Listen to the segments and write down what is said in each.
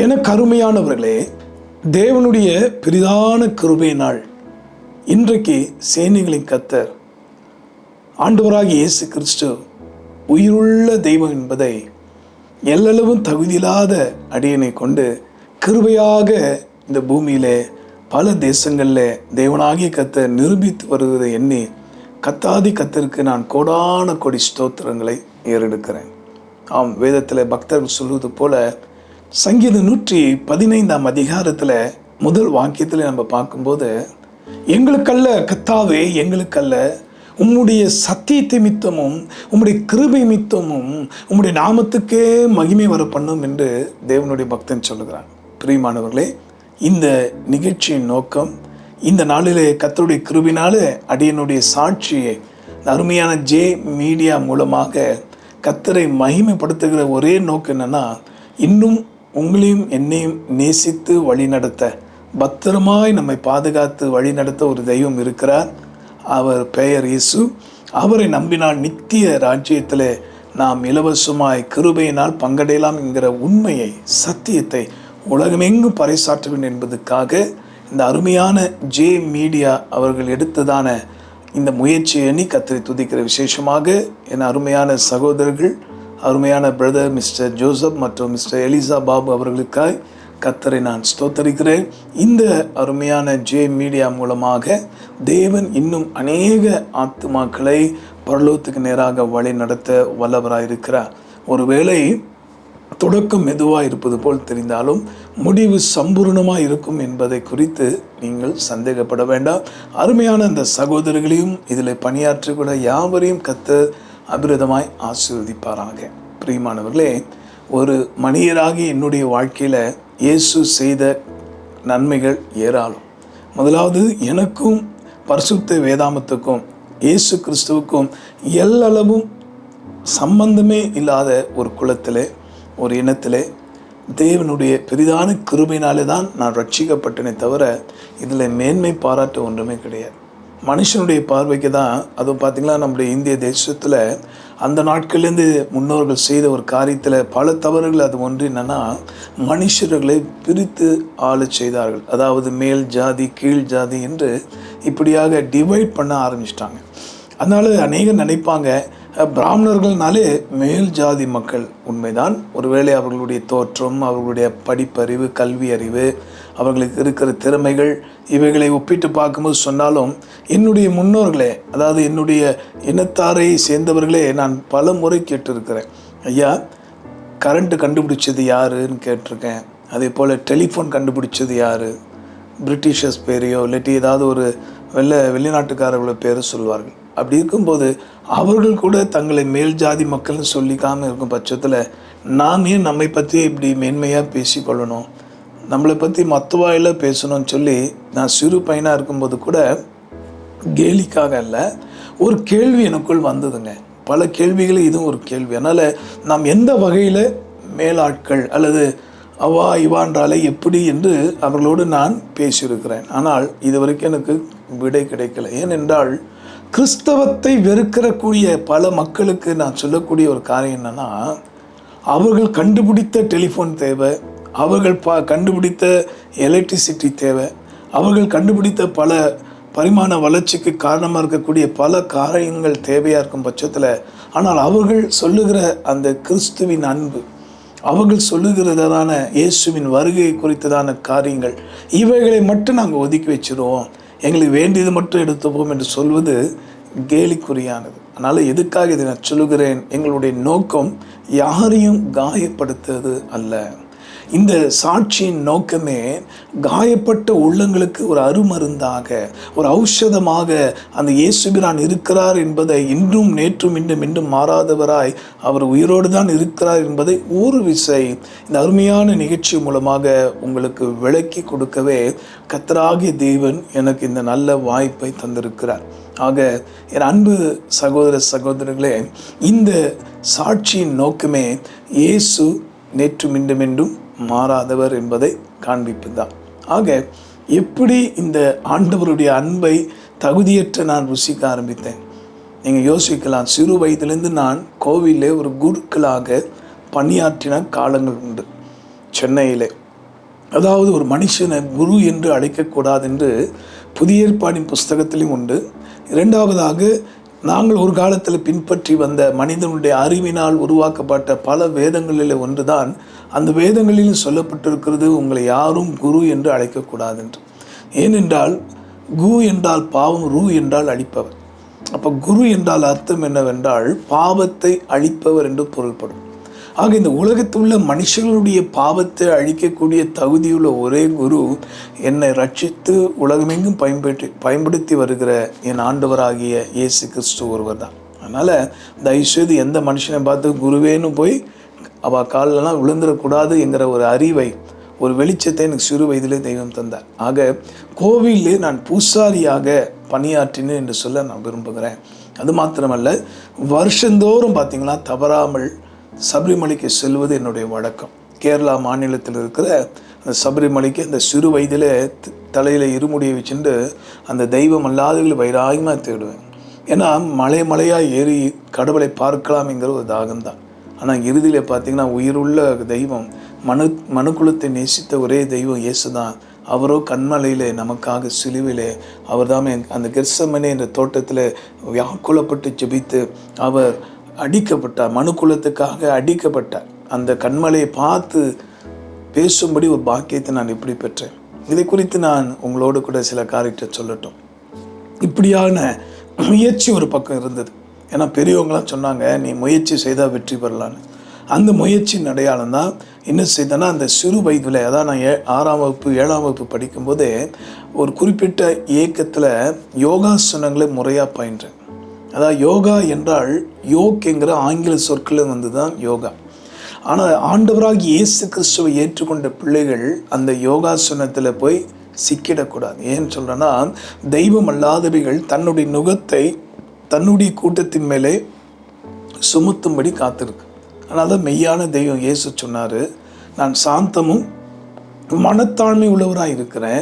எனக்கு அருமையானவர்களே, தேவனுடைய பெரிதான கிருபையினால் இன்றைக்கு சேனைகளின் கர்த்தர் ஆண்டவராகிய இயேசு கிறிஸ்து உயிருள்ள தெய்வம் என்பதை எல்லளவும் தகுதியில்லாத அடியனை கொண்டு கிருபையாக இந்த பூமியிலே பல தேசங்களில் தேவனாகிய கர்த்தர் நிரூபித்து வருவதை எண்ணி கத்தாதி கர்த்தருக்கு நான் கோடான கோடி ஸ்தோத்திரங்களை ஏறெடுக்கிறேன். ஆம், வேதத்தில் பக்தர்கள் சொல்வது போல சங்கீதம் 115 அதிகாரத்தில் முதல் வாக்கியத்தில் நம்ம பார்க்கும்போது, எங்களுக்கல்ல கர்த்தாவே, எங்களுக்கல்ல, உம்முடைய சத்தியத்தை மித்தமும் உம்முடைய கிருபை மித்தமும் உம்முடைய நாமத்துக்கே மகிமை வர பண்ணும் என்று தேவனுடைய பக்தன் சொல்லுகிறான். பிரியமானவர்களே, இந்த நிகழ்ச்சியின் நோக்கம் இந்த நாளிலே கர்த்தருடைய கிருபினால அடியனுடைய சாட்சியை அருமையான ஜே மீடியா மூலமாக கர்த்தரை மகிமைப்படுத்துகிற ஒரே நோக்கம் என்னன்னா, இன்னும் உங்களையும் என்னையும் நேசித்து வழிநடத்த, பத்திரமாய் நம்மை பாதுகாத்து வழிநடத்த ஒரு தெய்வம் இருக்கிறார். அவர் பெயர் இயேசு. அவரை நம்பினால் நித்திய ராஜ்யத்தில் நாம் இலவசமாய் கிருபையினால் பங்கடையலாம் என்கிற உண்மையை, சத்தியத்தை உலகமெங்கும் பறைசாற்ற வேண்டும் என்பதற்காக இந்த அருமையான ஜே மீடியா அவர்கள் எடுத்ததான இந்த முயற்சியை எண்ணி கர்த்தரை துதிக்கிற. விசேஷமாக என் அருமையான சகோதரர்கள், அருமையான பிரதர் மிஸ்டர் ஜோசப் மற்றும் மிஸ்டர் எலிசா பாபு அவர்களுக்காய் கர்த்தரை நான் ஸ்தோத்தரிக்கிறேன். இந்த அருமையான ஜே மீடியா மூலமாக தேவன் இன்னும் அநேக ஆத்துமாக்களை பரலோகத்துக்கு நேராக வழி நடத்த வல்லவராயிருக்கிறார். ஒருவேளை தொடக்கம் மெதுவாக இருப்பது போல் தெரிந்தாலும் முடிவு சம்பூர்ணமாக இருக்கும் என்பதை குறித்து நீங்கள் சந்தேகப்பட வேண்டாம். அருமையான அந்த சகோதரர்களையும் இதில் பணியாற்றக்கூட யாவரையும் கர்த்தர் அபிரதமாய் ஆசீர்வதிப்பாராக. பிரியமானவர்களே, ஒரு மனிதராகி என்னுடைய வாழ்க்கையில் இயேசு செய்த நன்மைகள் ஏராளம். முதலாவது, எனக்கும் பரிசுத்த வேதாமத்துக்கும் இயேசு கிறிஸ்துவுக்கும் எல்லளவும் சம்பந்தமே இல்லாத ஒரு குலத்திலே, ஒரு இனத்திலே தேவனுடைய பெரிதான கிருபையினாலே தான் நான் ரட்சிக்கப்பட்டனே தவிர இதில் மேன்மை பாராட்ட ஒன்றுமே கிடையாது. மனுஷனுடைய பார்வைக்கு தான். அதுவும் பார்த்திங்கன்னா, நம்முடைய இந்திய தேசத்தில் அந்த நாட்கள்லேருந்து முன்னோர்கள் செய்த ஒரு காரியத்தில் பல தவறுகள். அது ஒன்று என்னென்னா, மனுஷர்களை பிரித்து ஆளச் செய்தார்கள். அதாவது மேல் ஜாதி கீழ் ஜாதி என்று இப்படியாக டிவைட் பண்ண ஆரம்பிச்சிட்டாங்க. அதனால் அநேகர் நினைப்பாங்க, பிராமணர்கள்னாலே மேல் ஜாதி மக்கள். உண்மைதான். ஒருவேளை அவர்களுடைய தோற்றம், அவர்களுடைய படிப்பறிவு, கல்வி அறிவு, அவர்களுக்கு இருக்கிற திறமைகள், இவைகளை ஒப்பிட்டு பார்க்கும்போது சொன்னாலும், என்னுடைய முன்னோர்களே, அதாவது என்னுடைய இனத்தாரை சேர்ந்தவர்களே நான் பல முறை கேட்டிருக்கிறேன். ஐயா, கரண்ட்டு கண்டுபிடிச்சது யாருன்னு கேட்டிருக்கேன். அதே போல் டெலிஃபோன் கண்டுபிடிச்சது யார்? பிரிட்டிஷர்ஸ் பேரையோ இல்லாட்டி ஏதாவது ஒரு வெளிநாட்டுக்காரர்களோட பேரை சொல்வார்கள். அப்படி இருக்கும்போது அவர்கள் கூட தங்களை மேல் ஜாதி மக்கள்னு சொல்லிக்காமல் இருக்கும் பட்சத்தில் நாம் ஏன் நம்மை பற்றி இப்படி மேன்மையாக பேசிக்கொள்ளணும், நம்மளை பற்றி மற்ற வாயில் பேசணும்னு சொல்லி நான் சிறு பையனாக இருக்கும்போது கூட கேலிக்காக அல்ல, ஒரு கேள்வி எனக்குள் வந்ததுங்க. பல கேள்விகள் இதுவும் ஒரு கேள்வி. அதனால் நாம் எந்த வகையில் மேலாட்கள் அல்லது அவா இவான்றாலே எப்படி என்று அவர்களோடு நான் பேசியிருக்கிறேன். ஆனால் இதுவரைக்கும் எனக்கு விடை கிடைக்கல. ஏனென்றால் கிறிஸ்தவத்தை வெறுக்கிறக்கூடிய பல மக்களுக்கு நான் சொல்லக்கூடிய ஒரு காரியம் என்னென்னா, அவர்கள் கண்டுபிடித்த டெலிஃபோன் தேவை, அவர்கள் கண்டுபிடித்த எலக்ட்ரிசிட்டி தேவை, அவர்கள் கண்டுபிடித்த பல பரிமாண வளர்ச்சிக்கு காரணமாக இருக்கக்கூடிய பல காரியங்கள் தேவையாக இருக்கும் பட்சத்தில், ஆனால் அவர்கள் சொல்லுகிற அந்த கிறிஸ்துவின் அன்பு, அவர்கள் சொல்லுகிறதான இயேசுவின் வருகை குறித்ததான காரியங்கள், இவைகளை மட்டும் நாங்கள் ஒதுக்கி வச்சுருவோம், எங்களுக்கு வேண்டியது மட்டும் எடுத்துப்போம் என்று சொல்வது கேலிக்குறியானது. அதனால் எதுக்காக இதை நான் சொல்லுகிறேன்? எங்களுடைய நோக்கம் யாரையும் காயப்படுத்துவது அல்ல. இந்த சாட்சியின் நோக்கமே காயப்பட்ட உள்ளங்களுக்கு ஒரு அருமருந்தாக, ஒரு ஔஷதமாக அந்த இயேசுபிரான் இருக்கிறார் என்பதை, இன்றும் நேற்றும் இன்றும் மாறாதவராய் அவர் உயிரோடு தான் இருக்கிறார் என்பதை ஒரு விசை இந்த அருமையான நிகழ்ச்சி மூலமாக உங்களுக்கு விளக்கி கொடுக்கவே கர்த்தராகிய தேவன் எனக்கு இந்த நல்ல வாய்ப்பை தந்திருக்கிறார். ஆக என் அன்பு சகோதர சகோதரர்களே, இந்த சாட்சியின் நோக்கமே இயேசு நேற்றும் இன்றும் மாறாதவர் என்பதை காண்பிப்பதுதான். ஆக எப்படி இந்த ஆண்டவருடைய அன்பை தகுதியற்ற நான் ருசிக்க ஆரம்பித்தேன்? நீங்கள் யோசிக்கலாம். சிறு வயதிலிருந்து நான் கோவிலே ஒரு குருக்களாக பணியாற்றின காலங்கள் உண்டு. சென்னையிலே அதாவது ஒரு மனுஷனை குரு என்று அழைக்கக்கூடாது என்று புதிய ஏற்பாடின் புஸ்தகத்திலும் உண்டு. இரண்டாவதாக, நாங்கள் ஒரு காலத்தில் பின்பற்றி வந்த மனிதனுடைய அறிவினால் உருவாக்கப்பட்ட பல வேதங்களில் ஒன்றுதான், அந்த வேதங்களில் சொல்லப்பட்டிருக்கிறது உங்களை யாரும் குரு என்று அழைக்கக்கூடாது என்று. ஏனென்றால் கு என்றால் பாவம், ரு என்றால் அழிப்பவர். அப்போ குரு என்றால் அர்த்தம் என்னவென்றால் பாவத்தை அழிப்பவர் என்று பொருள்படும். ஆக இந்த உலகத்தில் உள்ள மனுஷர்களுடைய பாவத்தை அழிக்கக்கூடிய தகுதியுள்ள ஒரே குரு என்னை ரட்சித்து உலகமெங்கும் பயன்படுத்தி வருகிற என் ஆண்டவராகிய இயேசு கிறிஸ்து ஒருவர் தான். அதனால் தயவுசெய்து எந்த மனுஷனை பார்த்து குருவேன்னு போய் அவள் காலெல்லாம் விழுந்துடக்கூடாது என்கிற ஒரு அறிவை, ஒரு வெளிச்சத்தை எனக்கு சிறு வயதிலே தெய்வம் தந்தார். ஆக கோவிலே நான் பூசாரியாக பணியாற்றினேன் என்று சொல்ல நான் விரும்புகிறேன். அது மாத்திரமல்ல, வருஷந்தோறும் பார்த்திங்கன்னா தவறாமல் சபரிமலைக்கு செல்வது என்னுடைய வழக்கம். கேரளா மாநிலத்தில் இருக்கிற அந்த சபரிமலைக்கு அந்த சிறு வயதில் தலையில் இருமுடியை வச்சுட்டு அந்த தெய்வம் அல்லாதவர்களை வைராகமாக தேடுவேன். ஏன்னா மலையாக ஏறி கடவுளை பார்க்கலாம் என்கிற ஒரு தாகம்தான். ஆனால் இறுதியில் பார்த்திங்கன்னா உயிருள்ள தெய்வம், மனுக்குலத்தை நேசித்த ஒரே தெய்வம் இயேசு தான். அவரோ கண்மலையில் நமக்காக சிலுவிலே அவர் தான் அந்த கெர்சமனே என்ற தோட்டத்தில் வியாக்குலப்பட்டு ஜெபித்து அவர் அடிக்கப்பட்டார், மனுக்குலத்துக்காக அடிக்கப்பட்டார். அந்த கண்மலையை பார்த்து பேசும்படி ஒரு பாக்கியத்தை நான் எப்படி பெற்றேன், இதை குறித்து நான் உங்களோடு கூட சில காரியத்தை சொல்லட்டும். இப்படியான முயற்சி ஒரு பக்கம் இருந்தது. ஏன்னா பெரியவங்களாம் சொன்னாங்க, நீ முயற்சி செய்தால் வெற்றி பெறலான்னு. அந்த முயற்சியின் அடையாளம் தான் என்ன செய்தேன்னா, அந்த சிறு வயதில், அதான் நான் 6ஆம் வகுப்பு 7ஆம் வகுப்பு படிக்கும்போதே ஒரு குறிப்பிட்ட இயக்கத்தில் யோகாசனங்களை முறையாக பயின்றேன். அதாவது யோகா என்றால் யோக் என்கிற ஆங்கில சொற்களில் வந்து தான் யோகா. ஆனால் ஆண்டவராக இயேசு கிறிஸ்துவை ஏற்றுக்கொண்ட பிள்ளைகள் அந்த யோகாசனத்தில் போய் சிக்கிடக்கூடாது. ஏன்னு சொல்கிறேன்னா, தெய்வம் அல்லாதவைகள் தன்னுடைய நுகத்தை தன்னுடைய கூட்டத்தின் மேலே சுமத்தும்படி காத்திருக்கு. அதனால தான் மெய்யான தெய்வம் இயேசு சொன்னார், நான் சாந்தமும் மனத்தாழ்மை உள்ளவராக இருக்கிறேன்,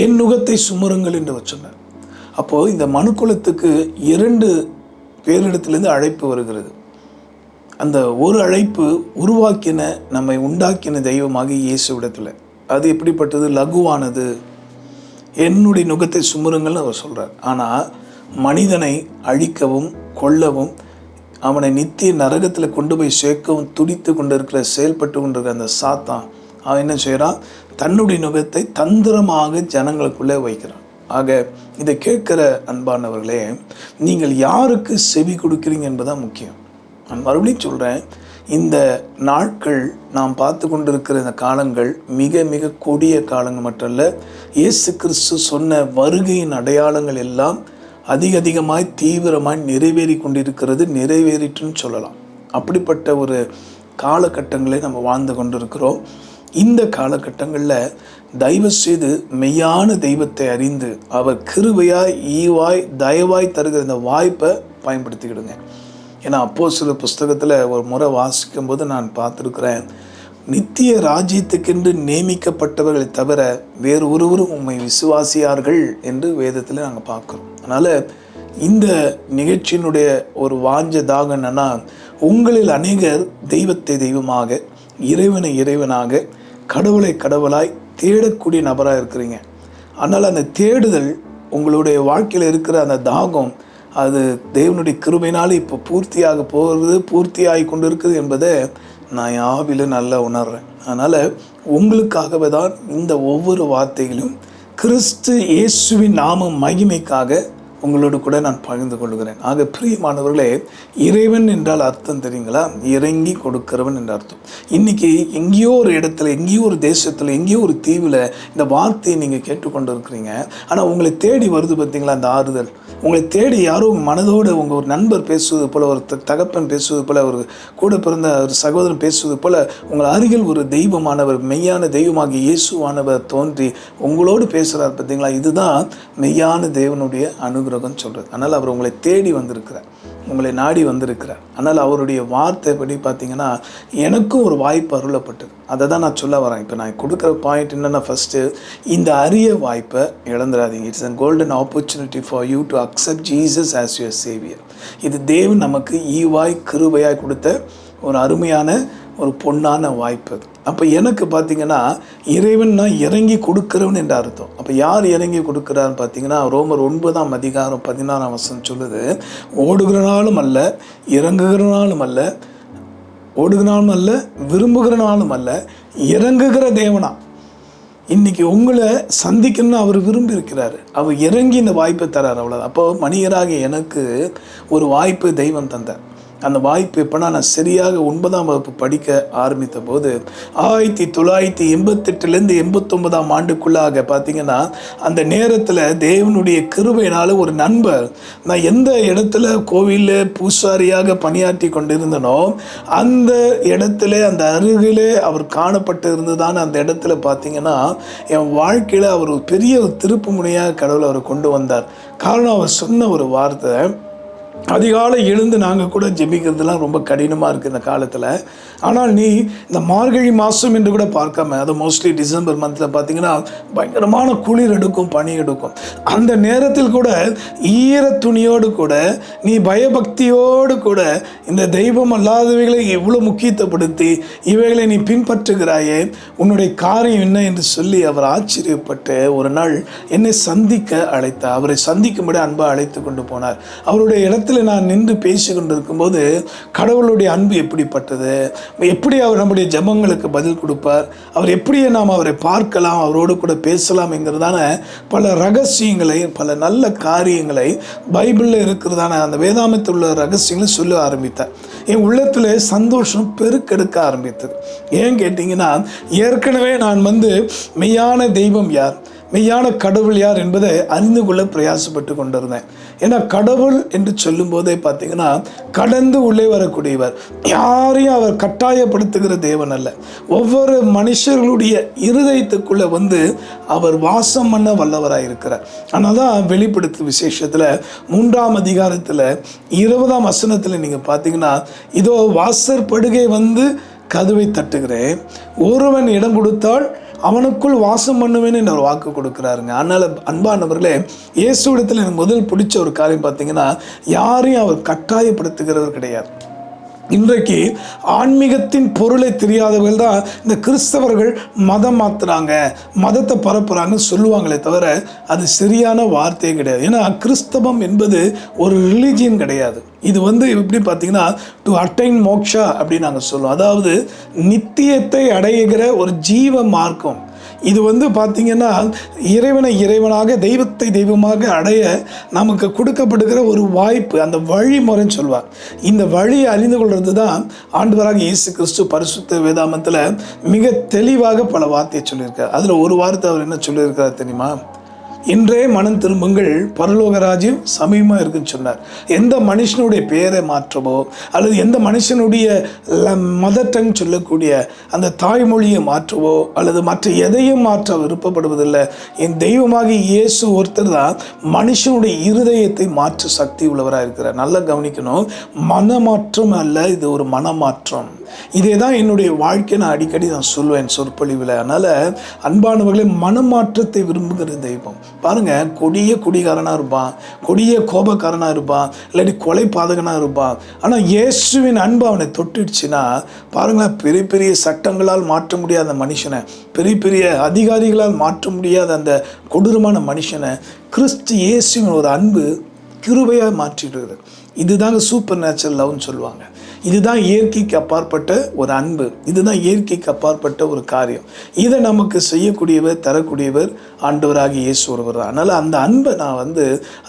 என் நுகத்தை சுமருங்கள் என்று சொன்னார். அப்போது இந்த மனுக்குலத்துக்கு 2 பேரிடத்துலேருந்து அழைப்பு வருகிறது. அந்த ஒரு அழைப்பு உருவாக்கின, நம்மை உண்டாக்கின தெய்வமாக இயேசுவிடத்தில். அது எப்படிப்பட்டது? லகுவானது. என்னுடைய நுகத்தை சுமருங்கள்னு அவர் சொல்கிறார். ஆனால் மனிதனை அழிக்கவும் கொல்லவும் அவனை நித்திய நரகத்தில் கொண்டு போய் சேர்க்கவும் துடித்து கொண்டு இருக்கிற, செயல்பட்டு கொண்டிருக்கிற அந்த சாத்தான் அவன் என்ன செய்கிறான்? தன்னுடைய நுகத்தை தந்திரமாக ஜனங்களுக்குள்ளே வைக்கிறான். ஆக இதை கேட்குற அன்பானவர்களே, நீங்கள் யாருக்கு செவி கொடுக்குறீங்க என்பதுதான் முக்கியம். நான் மறுபடியும் சொல்கிறேன், இந்த நாட்கள் நாம் பார்த்து கொண்டிருக்கிற இந்த காலங்கள் மிக மிக கொடிய காலங்கள் மட்டுமல்ல, இயேசு கிறிஸ்து சொன்ன வருகையின் அடையாளங்கள் எல்லாம் அதிகமாய் தீவிரமாய் நிறைவேறி கொண்டிருக்கிறது, நிறைவேறிட்டுன்னு சொல்லலாம். அப்படிப்பட்ட ஒரு காலகட்டங்களை நம்ம வாழ்ந்து கொண்டிருக்கிறோம். இந்த காலகட்டங்களில் தயவு செய்து மெய்யான தெய்வத்தை அறிந்து அவர் கிருபையாய் ஈவாய் தயவாய் தருகிற இந்த வாய்ப்பை பயன்படுத்திக்கிடுங்க. ஏன்னா அப்போஸ்தலர் புஸ்தகத்தில் ஒரு முறை வாசிக்கும் போது நான் பார்த்துருக்கிறேன், நித்திய ராஜ்யத்துக்கென்று நியமிக்கப்பட்டவர்களை தவிர வேறு ஒருவரும் உண்மை விசுவாசியார்கள் என்று வேதத்தில் நாங்கள் பார்க்குறோம். அதனால் இந்த நிகழ்ச்சியினுடைய ஒரு வாஞ்ச தாகம் என்னன்னா, உங்களில் அநேகர் தெய்வத்தை தெய்வமாக, இறைவனை இறைவனாக, கடவுளை கடவுளாய் தேடக்கூடிய நபராக இருக்கிறீங்க. ஆனால் அந்த தேடுதல், உங்களுடைய வாழ்க்கையில் இருக்கிற அந்த தாகம், அது தேவனுடைய கிருபையினால இப்போ பூர்த்தியாக போகிறது, பூர்த்தியாகி கொண்டு இருக்குது என்பதை நான் ஆவியில் நல்லா உணர்றேன். அதனால் உங்களுக்காகவே தான் இந்த ஒவ்வொரு வார்த்தைகளும் கிறிஸ்து இயேசுவின் நாம மகிமைக்காக உங்களோடு கூட நான் பகிர்ந்து கொள்கிறேன். ஆக பிரியமானவர்களே, இறைவன் என்றால் அர்த்தம் தெரியுங்களா? இறங்கி கொடுக்கிறவன் என்ற அர்த்தம். இன்றைக்கி எங்கேயோ ஒரு இடத்துல, எங்கேயோ ஒரு தேசத்தில், எங்கேயோ ஒரு தீவில் இந்த வார்த்தையை நீங்கள் கேட்டுக்கொண்டு இருக்கிறீங்க. ஆனால் உங்களை தேடி வருது பார்த்தீங்களா அந்த ஆறுதல்? உங்களை தேடி யாரோ உங்கள் மனதோடு உங்கள் ஒரு நண்பர் பேசுவது போல், ஒரு தகப்பன் பேசுவது போல், ஒரு கூட பிறந்த ஒரு சகோதரன் பேசுவது போல் உங்கள் அருகில் ஒரு தெய்வமானவர், மெய்யான தெய்வமாகிய இயேசுவானவர் தோன்றி உங்களோடு பேசுகிறார் பார்த்தீங்களா? இதுதான் மெய்யான தேவனுடைய அனுகிரகம் சொல்கிறது. அதனால் அவர் உங்களை தேடி வந்திருக்கிறார், உங்களை நாடி வந்திருக்கிறார். ஆனால் அவருடைய வார்த்தை படி பார்த்தீங்கன்னா எனக்கும் ஒரு வாய்ப்பு அருளப்பட்டது. அதை தான் நான் சொல்ல வரேன். இப்போ நான் கொடுக்குற பாயிண்ட் என்னென்னா, ஃபஸ்ட்டு இந்த அரிய வாய்ப்பை இழந்துடாதீங்க. It's a golden opportunity for you to accept Jesus as your saviour. இது தேவன் நமக்கு ஈவாய் கிருபையாய் கொடுத்த ஒரு அருமையான ஒரு பொன்னான வாய்ப்பு அது. அப்போ எனக்கு பார்த்தீங்கன்னா இறைவன் நான் இறங்கி கொடுக்குறவன் என்ற அர்த்தம். அப்போ யார் இறங்கி கொடுக்குறான்னு பார்த்தீங்கன்னா ரோமர் 9:16 சொல்லுது, ஓடுகிறனாலும் அல்ல, இறங்குகிறனாலும் அல்ல, ஓடுகிறனாலும் அல்ல, விரும்புகிறனாலும் அல்ல, இறங்குகிற தேவனா. இன்னைக்கு உங்களை சந்திக்கணும்னு அவர் விரும்பி இருக்கிறாரு. அவர் இறங்கி இந்த வாய்ப்பை தரார், அவ்வளோதான். அப்போ மனிதராக எனக்கு ஒரு வாய்ப்பு தெய்வம் தந்தார். அந்த வாய்ப்பு எப்போனா நான் சரியாக 9ஆம் வகுப்பு படிக்க ஆரம்பித்த போது 1988லேருந்து 89ஆம் ஆண்டுக்குள்ளாக பார்த்தீங்கன்னா அந்த நேரத்தில் தேவனுடைய கிருபையினால் ஒரு நண்பர், நான் எந்த இடத்துல கோவிலில் பூசாரியாக பணியாற்றி கொண்டிருந்தனோ அந்த இடத்துல அந்த அருகிலே அவர் காணப்பட்டு இருந்ததான அந்த இடத்துல பார்த்தீங்கன்னா என் வாழ்க்கையில் அவர் ஒரு பெரிய ஒரு திருப்பு முனையாக கடவுள் அவரை கொண்டு வந்தார். காரணம் அவர் சொன்ன ஒரு வார்த்தை, அதிகாலை எழுந்து நாங்கள் கூட ஜெபிக்கிறதுலாம் ரொம்ப கடினமாக இருக்குது இந்த காலத்தில். ஆனால் நீ இந்த மார்கழி மாதம் என்று கூட பார்க்காம, அது மோஸ்ட்லி டிசம்பர் மந்தில் பார்த்தீங்கன்னா பயங்கரமான குளிர் எடுக்கும், பனி எடுக்கும். அந்த நேரத்தில் கூட ஈர துணியோடு கூட நீ பயபக்தியோடு கூட இந்த தெய்வம் அல்லாதவைகளை எவ்வளோ முக்கியத்துவப்படுத்தி இவைகளை நீ பின்பற்றுகிறாயே, உன்னுடைய காரியம் என்ன என்று சொல்லி அவர் ஆச்சரியப்பட்டு ஒரு நாள் என்னை சந்திக்க அழைத்தார். அவரை சந்திக்கும்படி அன்பாக அழைத்து கொண்டு போனார். அவருடைய இடத்துல நான் நின்று பேசி கொண்டிருக்கும்போது கடவுளுடைய அன்பு எப்படிப்பட்டது, எப்படி அவர் நம்முடைய ஜெபங்களுக்கு பதில் கொடுப்பார், அவர் எப்படியே நாம் அவரை பார்க்கலாம், அவரோடு கூட பேசலாம் என்கிறதான பல ரகசியங்களை, பல நல்ல காரியங்களை பைபிளில் இருக்கிறதான அந்த வேதாமத்தில் உள்ள ரகசியங்களை சொல்ல ஆரம்பித்தார். என் உள்ளத்தில் சந்தோஷம் பெருக்கெடுக்க ஆரம்பித்தது. ஏன் கேட்டிங்கன்னா, ஏற்கனவே நான் மெய்யான தெய்வம் யார், மெய்யான கடவுள் யார் என்பதை அறிந்து கொள்ள பிரயாசப்பட்டு கொண்டிருந்தேன். ஏன்னா கடவுள் என்று சொல்லும் போதே பார்த்தீங்கன்னா கடந்து உள்ளே வரக்கூடியவர், யாரையும் அவர் கட்டாயப்படுத்துகிற தேவன் அல்ல. ஒவ்வொரு மனுஷர்களுடைய இருதயத்துக்குள்ளே அவர் வாசம் பண்ண வல்லவராக இருக்கிறார். ஆனால் தான் வெளிப்படுத்து விசேஷத்தில் 3ஆம் அதிகாரத்தில் 20ஆம் வசனத்தில் நீங்கள் பார்த்தீங்கன்னா, இதோ வாசற்படுகை கதவை தட்டுகிறேன், ஒருவன் இடம் கொடுத்தால் அவனுக்குள் வாசம் பண்ணுவேன்னு ஒரு வாக்கு கொடுக்குறாருங்க. அதனால் அன்பானவர்களே, இயேசுவிடத்தில் எனக்கு முதல் பிடிச்ச ஒரு காரியம் பார்த்தீங்கன்னா, யாரையும் அவர் கட்டாயப்படுத்துகிறவர் கிடையாது. இன்றைக்கு ஆன்மீகத்தின் பொருளை தெரியாதவர்கள் தான் இந்த கிறிஸ்தவர்கள் மதம் மாற்றுறாங்க, மதத்தை பரப்புகிறாங்கன்னு சொல்லுவாங்களே தவிர அது சரியான வார்த்தையே கிடையாது. ஏன்னா கிறிஸ்தவம் என்பது ஒரு ரிலீஜியன் கிடையாது. இது எப்படி பார்த்தீங்கன்னா டு அட்டைன் மோக்ஷா அப்படின்னு நாங்கள் சொல்லுவோம். அதாவது நித்தியத்தை அடைகிற ஒரு ஜீவ மார்க்கம். இது பார்த்தீங்கன்னா இறைவனை இறைவனாக, தெய்வத்தை தெய்வமாக அடைய நமக்கு கொடுக்கப்படுகிற ஒரு வாய்ப்பு, அந்த வழிமுறைன்னு சொல்வார். இந்த வழியை அறிந்து கொள்வது தான் ஆண்டவராக இயேசு கிறிஸ்து பரிசுத்த வேதாமத்தில் மிக தெளிவாக பல வார்த்தையை சொல்லியிருக்கார். அதில் ஒரு வார்த்தை அவர் என்ன சொல்லியிருக்கார் தெரியுமா? இன்றே மனம் திரும்புங்கள், பரலோக ராஜ்யம் சமீபமாக இருக்குன்னு சொன்னார். எந்த மனுஷனுடைய பெயரை மாற்றவோ அல்லது எந்த மனுஷனுடைய மதர் டங் சொல்லக்கூடிய அந்த தாய்மொழியை மாற்றவோ அல்லது மற்ற எதையும் மாற்ற விருப்பப்படுவதில்லை. என் தெய்வமாகி இயேசு ஒருத்தர் தான் மனுஷனுடைய இருதயத்தை மாற்ற சக்தி உள்ளவராக இருக்கிறார். நல்லா கவனிக்கணும், மனமாற்றம் அல்ல, இது ஒரு மனமாற்றம். இதே தான் என்னுடைய வாழ்க்கை நான் அடிக்கடி சொல்லுவேன் சொற்பொழிவில். அதனால் அன்பானவர்களே, மனமாற்றத்தை விரும்புகிற தெய்வம். பாருங்கள், கொடிய குடிகாரனாக இருப்பான், கொடிய கோபக்காரனாக இருப்பான், இல்லாட்டி கொலை பாதகனாக இருப்பான். ஆனால் இயேசுவின் அன்பு அவனை தொட்டுடுச்சுன்னா பாருங்களேன், பெரிய பெரிய சட்டங்களால் மாற்ற முடியாத அந்த மனுஷனை, பெரிய பெரிய அதிகாரிகளால் மாற்ற முடியாத அந்த கொடூரமான மனுஷனை கிறிஸ்து இயேசுவின் ஒரு அன்பு கிருபையாக மாற்றிடுறது. இதுதாங்க சூப்பர் நேச்சுரல் லவ்னு சொல்லுவாங்க. இதுதான் இயற்கைக்கு அப்பாற்பட்ட ஒரு அன்பு, இதுதான் இயற்கைக்கு அப்பாற்பட்ட ஒரு காரியம். இதை நமக்கு செய்யக்கூடியவர், தரக்கூடியவர் ஆண்டவராகி இயேசு ஒருவர் தான். அதனால் அந்த அன்பை நான்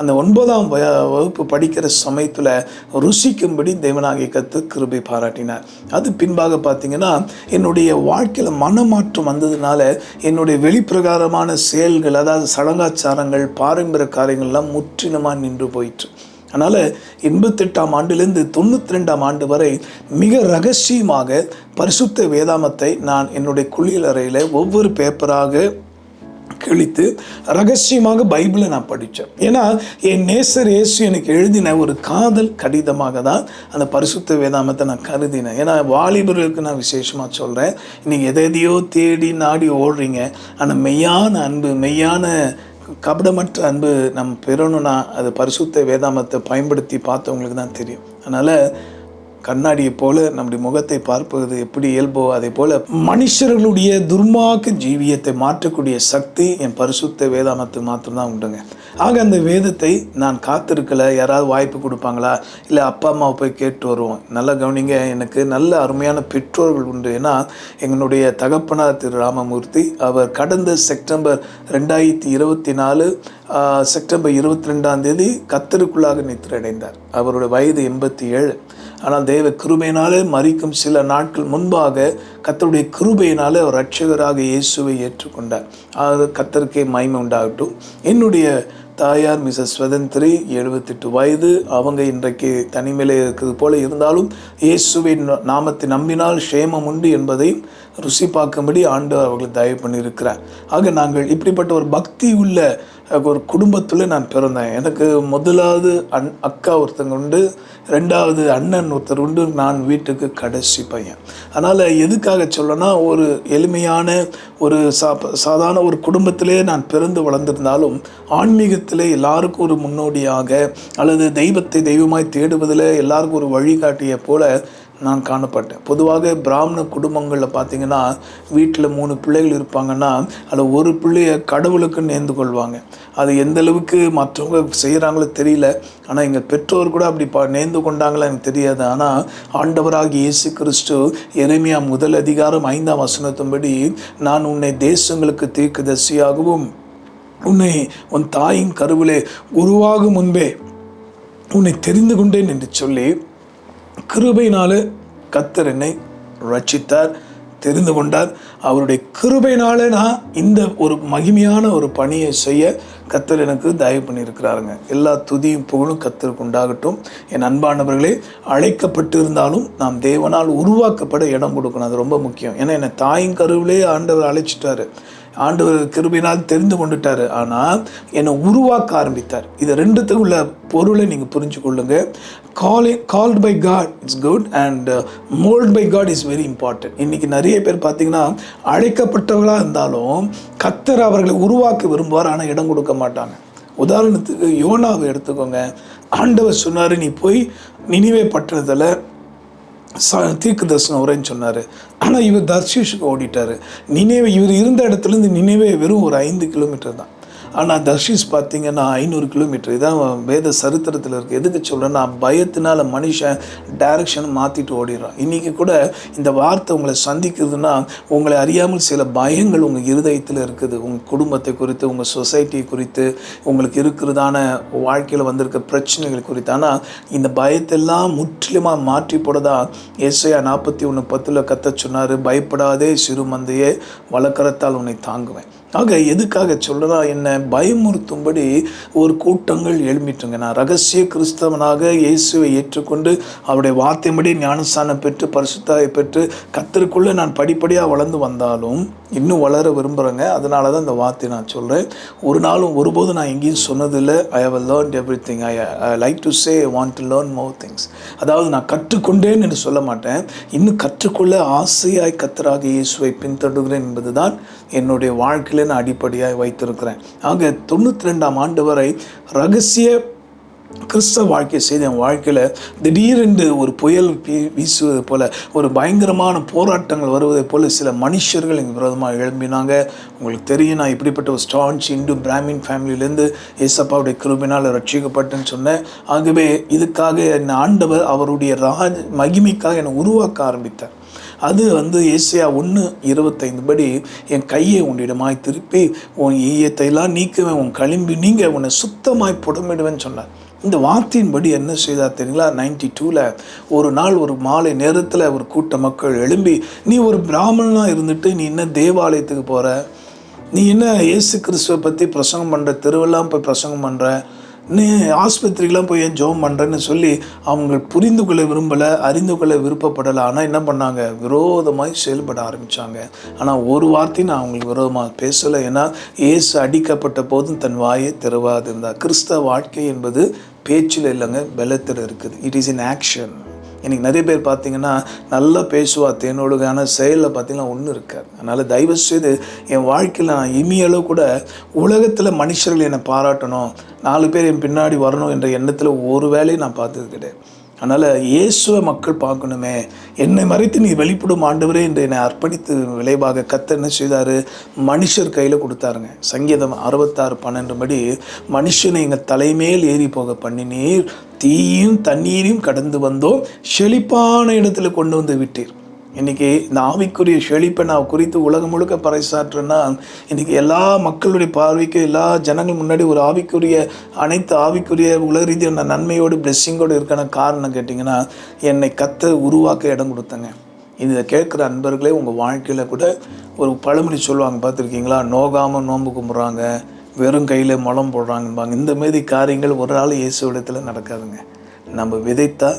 அந்த 9ஆம் வகுப்பு படிக்கிற சமயத்தில் ருசிக்கும்படி தேவனாகிய கர்த்தர் கிருபை பாராட்டினார். அது பின்பாக பார்த்தீங்கன்னா என்னுடைய வாழ்க்கையில் மனமாற்றம் வந்ததுனால என்னுடைய வெளிப்பிரகாரமான செயல்கள், அதாவது சடங்காச்சாரங்கள், பாரம்பரிய காரியங்கள்லாம் முற்றிலுமாக நின்று போயிற்று. அதனால் 88ஆம் ஆண்டிலிருந்து 92ஆம் ஆண்டு வரை மிக ரகசியமாக பரிசுத்த வேதாமத்தை நான் என்னுடைய குளியல் அறையில் ஒவ்வொரு பேப்பராக கிழித்து ரகசியமாக பைபிளை நான் படித்தேன். ஏன்னா என் நேசர் இயேசு எனக்கு எழுதின ஒரு காதல் கடிதமாக தான் அந்த பரிசுத்த வேதாமத்தை நான் கருதினேன். ஏன்னா வாலிபர்களுக்கு நான் விசேஷமாக சொல்கிறேன், நீங்கள் எதையோ தேடி நாடி ஓடுறீங்க, ஆனால் மெய்யான அன்பு, மெய்யான கபடமற்ற அன்பு நம்ம பெறணும்னா அது பரிசுத்த வேதாமத்தை பயன்படுத்தி பார்த்தவங்களுக்கு தான் தெரியும். அதனால் கண்ணாடியை போல நம்முடைய முகத்தை பார்ப்பது எப்படி இயல்போ அதே போல மனுஷர்களுடைய துர்மார்க்க ஜீவியத்தை மாற்றக்கூடிய சக்தி என் பரிசுத்த வேதாமத்துக்கு மாத்திரம்தான் உண்டுங்க. ஆக அந்த வேதத்தை நான் காத்திருக்கல, யாராவது வாய்ப்பு கொடுப்பாங்களா, இல்லை அப்பா அம்மாவை போய் கேட்டு வருவோம். நல்லா கவனிங்க, எனக்கு நல்ல அருமையான பெற்றோர்கள் உண்டு. ஏன்னா எங்களுடைய தகப்பனார் திரு ராமமூர்த்தி, அவர் கடந்த செப்டம்பர் 2024 செப்டம்பர் 22 கர்த்தருக்குள்ளாக நித்திரையடைந்தார். அவருடைய வயது 87. ஆனால் தேவ கிருபையினாலே மரிக்கும் சில நாட்கள் முன்பாக கர்த்தருடைய கிருபையினாலே அவர் இரட்சகராக இயேசுவை ஏற்றுக்கொண்டார். அது கர்த்தருக்கே மகிமை உண்டாகட்டும். என்னுடைய தாயார் மிஸ்ஸஸ் ஸ்வதந்திரி 78 வயது. அவங்க இன்றைக்கு தனிமையிலே இருக்கிறது போல இருந்தாலும் இயேசுவின் நாமத்தை நம்பினால் க்ஷேமம் உண்டு என்பதை ருசி பார்க்கும்படி ஆண்டவர் அவர்கள் தயவு பண்ணியிருக்கிறார். ஆக நாங்கள் இப்படிப்பட்ட ஒரு பக்தி உள்ள ஒரு குடும்பத்தில் நான் பிறந்தேன். எனக்கு முதலாவது அக்கா ஒருத்தங்க உண்டு, ரெண்டாவது அண்ணன் ஒருத்தர் உண்டு, நான் வீட்டுக்கு கடைசி பையன். அதனால் எதுக்காக சொல்லனா, ஒரு எளிமையான ஒரு சாதாரண ஒரு குடும்பத்திலே நான் பிறந்து வளர்ந்திருந்தாலும் ஆன்மீகத்திலே எல்லாருக்கும் ஒரு முன்னோடியாக அல்லது தெய்வத்தை தெய்வமாய் தேடுவதில் எல்லாருக்கும் ஒரு வழிகாட்டிய போல நான் காணப்பட்டேன். பொதுவாக பிராமண குடும்பங்களில் பார்த்திங்கன்னா வீட்டில் 3 பிள்ளைகள் இருப்பாங்கன்னா அதில் ஒரு பிள்ளைய கடவுளுக்கு நேர்ந்து கொள்வாங்க. அது எந்த அளவுக்கு மற்றவங்க செய்கிறாங்களோ தெரியல. ஆனால் எங்கள் பெற்றோர் கூட அப்படி நேர்ந்து கொண்டாங்களா எனக்கு தெரியாது. ஆனால் ஆண்டவராகிய இயேசு கிறிஸ்து எரேமியா 1:5 நான் உன்னை தேசங்களுக்கு தீர்க்கதரிசியாகவும் உன்னை உன் தாயின் கருவிலே உருவாகும் முன்பே உன்னை தெரிந்து கொண்டேன் என்று சொல்லி கிருபையினாலே கர்த்தர் என்னை ரட்சித்தார், தெரிந்து கொண்டார். அவருடைய கிருபையினாலே நான் இந்த ஒரு மகிமையான ஒரு பணியை செய்ய கர்த்தர் எனக்கு தயவு பண்ணியிருக்கிறாருங்க. எல்லா துதியும் புகழும் கர்த்தருக்கு உண்டாகட்டும். என் அன்பானவர்களே, அழைக்கப்பட்டு இருந்தாலும் நாம் தேவனால் உருவாக்கப்பட இடம் கொடுக்கணும். அது ரொம்ப முக்கியம். ஏன்னா என்னை தாயின் கருவிலே ஆண்டவர் அழைச்சிட்டாரு, ஆண்டவர் கிருபையினால் தெரிந்து கொண்டுட்டாரு. ஆனால் என்னை உருவாக்க ஆரம்பித்தார். இது ரெண்டுத்துக்கு உள்ள பொருளை நீங்கள் புரிஞ்சு கொள்ளுங்க. Called by God it's good and mould by God is very important. இன்றைக்கி நிறைய பேர் பார்த்திங்கன்னா அழைக்கப்பட்டவர்களாக இருந்தாலும் கர்த்தர் அவர்களை உருவாக்க விரும்புவார், ஆனால் இடம் கொடுக்க மாட்டாங்க. உதாரணத்துக்கு யோனாவை எடுத்துக்கோங்க. ஆண்டவர் சொன்னார், நீ போய் நினிவே பட்டணத்தில் தீர்க்க தரிசனம் உரைன்னு சொன்னார். ஆனால் இவர் தர்ஷீஷுக்கு ஓடிட்டார். நினைவே இவர் இருந்த இடத்துலேருந்து நினைவே வெறும் ஒரு 5 கிலோமீட்டர் தான். ஆனால் தர்ஷீஸ் பார்த்திங்கன்னா 500 கிலோமீட்டர். இதான் வேத சரித்திரத்தில் இருக்குது. எதுக்கு சொல்கிறேன்னா, பயத்தினால மனுஷன் டைரக்ஷன் மாற்றிட்டு ஓடிடுறான். இன்றைக்கி கூட இந்த வார்த்தை உங்களை சந்திக்கிறதுனா உங்களை அறியாமல் சில பயங்கள் உங்கள் இருதயத்தில் இருக்குது. உங்கள் குடும்பத்தை குறித்து, உங்கள் சொசைட்டி குறித்து, உங்களுக்கு இருக்கிறதான வாழ்க்கையில் வந்திருக்க பிரச்சனைகள் குறித்து. ஆனால் இந்த பயத்தெல்லாம் முற்றிலுமாக மாற்றி போடதான் ஏசாயா 41:10 கர்த்தர் சொன்னார், பயப்படாதே சிறு மந்தையே, வலக்கரத்தால் உன்னை தாங்குவேன். ஆக எதுக்காக சொல்கிறா, என்ன பயமுறுத்தும்படி ஒரு கூட்டங்கள் எழும்பிட்டுங்க. நான் ரகசிய கிறிஸ்தவனாக இயேசுவை ஏற்றுக்கொண்டு அவருடைய வார்த்தைப்படி ஞானஸ்தானம் பெற்று பரிசுத்தாவை பெற்று கர்த்தருக்குள்ளே நான் படிப்படியாக வளர்ந்து வந்தாலும் இன்னும் வளர விரும்புகிறேங்க. அதனால தான் இந்த வார்த்தை நான் சொல்கிறேன். ஒரு நாளும் ஒருபோதும் நான் எங்கேயும் சொன்னதில்லை I have learned everything. I like to say I want to learn more things. அதாவது நான் கற்றுக்கொண்டேன் என்று சொல்ல மாட்டேன், இன்னும் கற்றுக்கொள்ள ஆசையாய் கர்த்தராக இயேசுவை பின்தொடர்கிறேன் என்பது தான் என்னுடைய வாழ்க்கையில் நான் அடிப்படையாக வைத்திருக்கிறேன். ஆக 92ஆம் ஆண்டு வரை ரகசிய கிறிஸ்தவ வாழ்க்கை செய்த என் வாழ்க்கையில் திடீரென்று ஒரு புயல் வீசுவது போல், ஒரு பயங்கரமான போராட்டங்கள் வருவதை போல் சில மனுஷர்கள் எங்கள் விரோதமாக எழும்பினாங்க. உங்களுக்கு தெரியும், நான் இப்படிப்பட்ட ஒரு ஸ்டான்ச் இந்து பிராமின் ஃபேமிலியிலேருந்து ஏசப்பாவுடைய கிருபையினால் ரட்சிக்கப்பட்டேன்னு சொன்னேன். ஆகவே இதுக்காக என் ஆண்டவர் அவருடைய மகிமைக்காக என்னை உருவாக்க ஆரம்பித்தார். அது ஏசாயா 1:25 என் கையை உன்னிடமாய் திருப்பி உன் ஈயத்தையெல்லாம் நீக்குவேன், உன் களிம்பி நீங்க உன்னை சுத்தமாய் புடமிடுவேன்னு சொன்னார். இந்த வார்த்தையின்படி என்ன செய்தார் தெரியுங்களா? 92 ஒரு நாள் ஒரு மாலை நேரத்தில் ஒரு கூட்ட மக்கள் எழும்பி, நீ ஒரு பிராமணனாக இருந்துட்டு நீ என்ன தேவாலயத்துக்கு போகிற, நீ என்ன இயேசு கிறிஸ்துவை பற்றி பிரசங்கம் பண்ணுற, தெருவெல்லாம் போய் பிரசங்கம் பண்ணுற, நீ ஆஸ்பத்திரிக்கெலாம் போய் ஏன் ஜெபம் பண்ணுறேன்னு சொல்லி அவங்க புரிந்து கொள்ள விரும்பலை, அறிந்து கொள்ள விருப்பப்படலை. ஆனால் என்ன பண்ணாங்க, விரோதமாய் செயல்பட ஆரம்பித்தாங்க. ஆனால் ஒரு வார்த்தையும் நான் அவங்களுக்கு விரோதமாக பேசலை. ஏன்னா இயேசு அடிக்கப்பட்ட போதும் தன் வாயை திறவாது இருந்தார். கிறிஸ்தவ வாழ்க்கை என்பது பேச்சில் இல்லைங்க, பலத்தில் இருக்குது. It is in action. இன்றைக்கி நிறைய பேர் பார்த்திங்கன்னா நல்லா பேசுவா தேனோடுங்க, ஆனால் செயலில் பார்த்திங்கன்னா ஒன்றும் இருக்காது. அதனால் தயவுசெய்து என் வாழ்க்கையில் நான் இனியளவு கூட உலகத்தில் மனுஷர்கள் என்னை பாராட்டணும், 4 பேர் என் பின்னாடி வரணும் என்ற எண்ணத்தில் ஒரு வேலையும் நான் பார்த்தது கிடையாது. அதனால் இயேசுவை மக்கள் பார்க்கணுமே, என்னை மறைத்து நீ வெளிப்படும் ஆண்டவரே என்று என்னை அர்ப்பணித்து விளைவாக கர்த்தர் என்ன செய்தார், மனுஷர் கையில் கொடுத்தாருங்க. சங்கீதம் 66:12 படி, மனுஷனை எங்கள் தலைமேல் ஏறி போக பண்ணினீர், தீயும் தண்ணீரையும் கடந்து வந்தோம், செழிப்பான இடத்துல கொண்டு வந்து விட்டீர். இன்றைக்கி இந்த ஆவிக்குரிய செழிப்பை நான் குறித்து உலகம் முழுக்க பறைசாற்றுன்னா, இன்றைக்கி எல்லா மக்களுடைய பார்வைக்கு எல்லா ஜனங்கள் முன்னாடி ஒரு அனைத்து ஆவிக்குரிய உலக ரீதியான நன்மையோடு பிளெஸ்ஸிங்கோடு இருக்கான காரணம் கேட்டிங்கன்னா, என்னை கர்த்தர் உருவாக்க இடம் கொடுத்தங்க. இதை கேட்குற அன்பர்களே, உங்கள் வாழ்க்கையில் கூட ஒரு பழமொழி சொல்லுவாங்க, பார்த்துருக்கீங்களா? நோகாமல் நோன்பு கும்பிட்றாங்க, வெறும் கையில் முளம் போடுறாங்கம்பாங்க. இந்த மாரி காரியங்கள் ஒரு நாள் இயேசு இடத்துல நடக்காதுங்க. நம்ம விதைத்தா